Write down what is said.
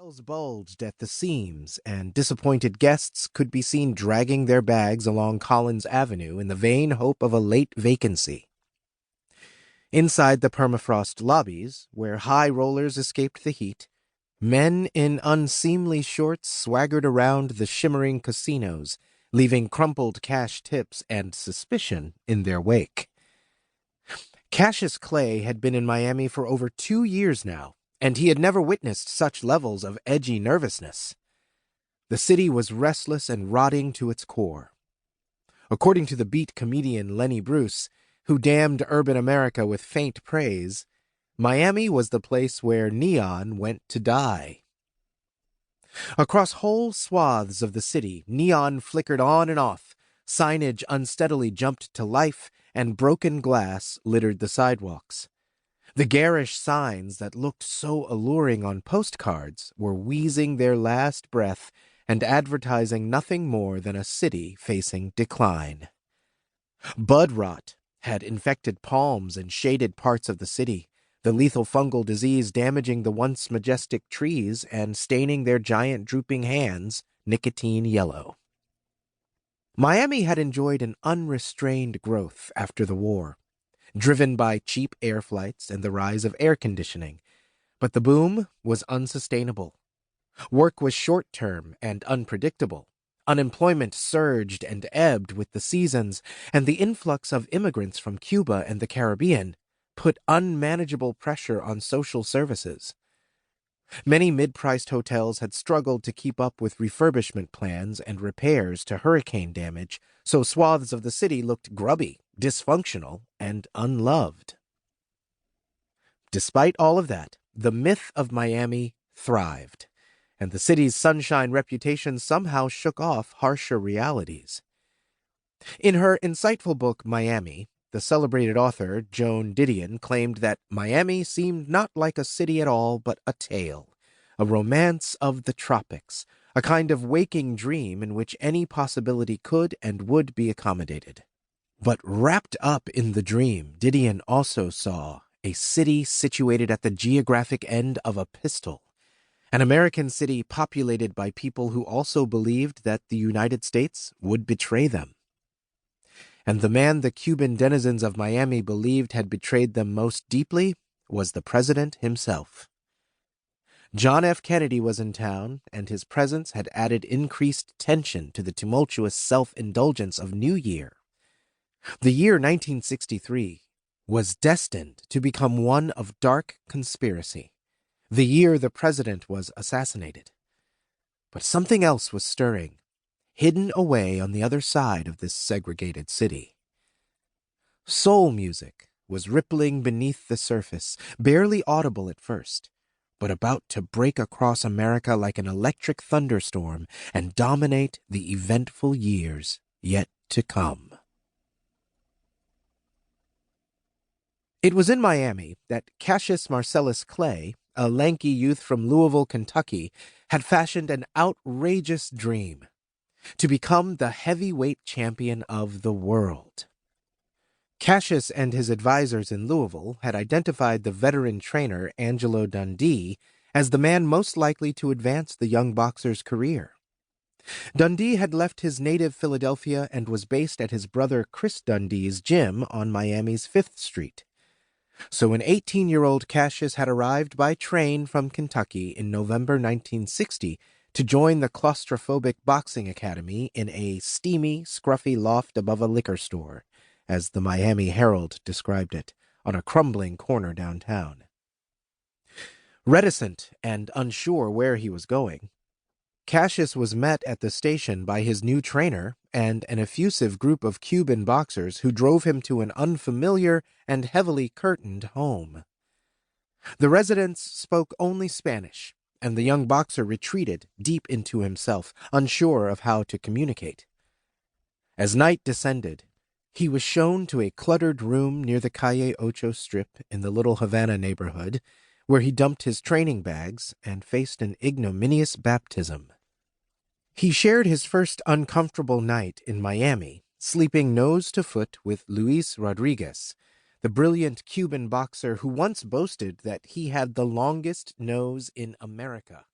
Hotels bulged at the seams, and disappointed guests could be seen dragging their bags along Collins Avenue in the vain hope of a late vacancy. Inside the permafrost lobbies, where high rollers escaped the heat, men in unseemly shorts swaggered around the shimmering casinos, leaving crumpled cash tips and suspicion in their wake. Cassius Clay had been in Miami for over 2 years now, and he had never witnessed such levels of edgy nervousness. The city was restless and rotting to its core. According to the beat comedian Lenny Bruce, who damned urban America with faint praise, Miami was the place where neon went to die. Across whole swaths of the city, neon flickered on and off, signage unsteadily jumped to life, and broken glass littered the sidewalks. The garish signs that looked so alluring on postcards were wheezing their last breath and advertising nothing more than a city facing decline. Bud rot had infected palms and shaded parts of the city, the lethal fungal disease damaging the once majestic trees and staining their giant drooping hands nicotine yellow. Miami had enjoyed an unrestrained growth after the war, driven by cheap air flights and the rise of air conditioning. But the boom was unsustainable. Work was short-term and unpredictable. Unemployment surged and ebbed with the seasons, and the influx of immigrants from Cuba and the Caribbean put unmanageable pressure on social services. Many mid-priced hotels had struggled to keep up with refurbishment plans and repairs to hurricane damage, so swaths of the city looked grubby, dysfunctional, and unloved. Despite all of that, the myth of Miami thrived, and the city's sunshine reputation somehow shook off harsher realities. In her insightful book, Miami, the celebrated author Joan Didion claimed that Miami seemed not like a city at all, but a tale, a romance of the tropics, a kind of waking dream in which any possibility could and would be accommodated. But wrapped up in the dream, Didion also saw a city situated at the geographic end of a pistol, an American city populated by people who also believed that the United States would betray them. And the man the Cuban denizens of Miami believed had betrayed them most deeply was the president himself. John F. Kennedy was in town, and his presence had added increased tension to the tumultuous self-indulgence of New Year. The year 1963 was destined to become one of dark conspiracy, the year the president was assassinated. But something else was stirring, hidden away on the other side of this segregated city. Soul music was rippling beneath the surface, barely audible at first, but about to break across America like an electric thunderstorm and dominate the eventful years yet to come. It was in Miami that Cassius Marcellus Clay, a lanky youth from Louisville, Kentucky, had fashioned an outrageous dream: to become the heavyweight champion of the world. Cassius and his advisors in Louisville had identified the veteran trainer Angelo Dundee as the man most likely to advance the young boxer's career. Dundee had left his native Philadelphia and was based at his brother Chris Dundee's gym on Miami's 5th Street. So an 18-year-old Cassius had arrived by train from Kentucky in November 1960 to join the claustrophobic boxing academy in a steamy, scruffy loft above a liquor store, as the Miami Herald described it, on a crumbling corner downtown. Reticent and unsure where he was going, Cassius was met at the station by his new trainer and an effusive group of Cuban boxers who drove him to an unfamiliar and heavily curtained home. The residents spoke only Spanish, and the young boxer retreated deep into himself, unsure of how to communicate. As night descended, he was shown to a cluttered room near the Calle Ocho strip in the Little Havana neighborhood, where he dumped his training bags and faced an ignominious baptism. He shared his first uncomfortable night in Miami, sleeping nose to foot with Luis Rodriguez, the brilliant Cuban boxer who once boasted that he had the longest nose in America.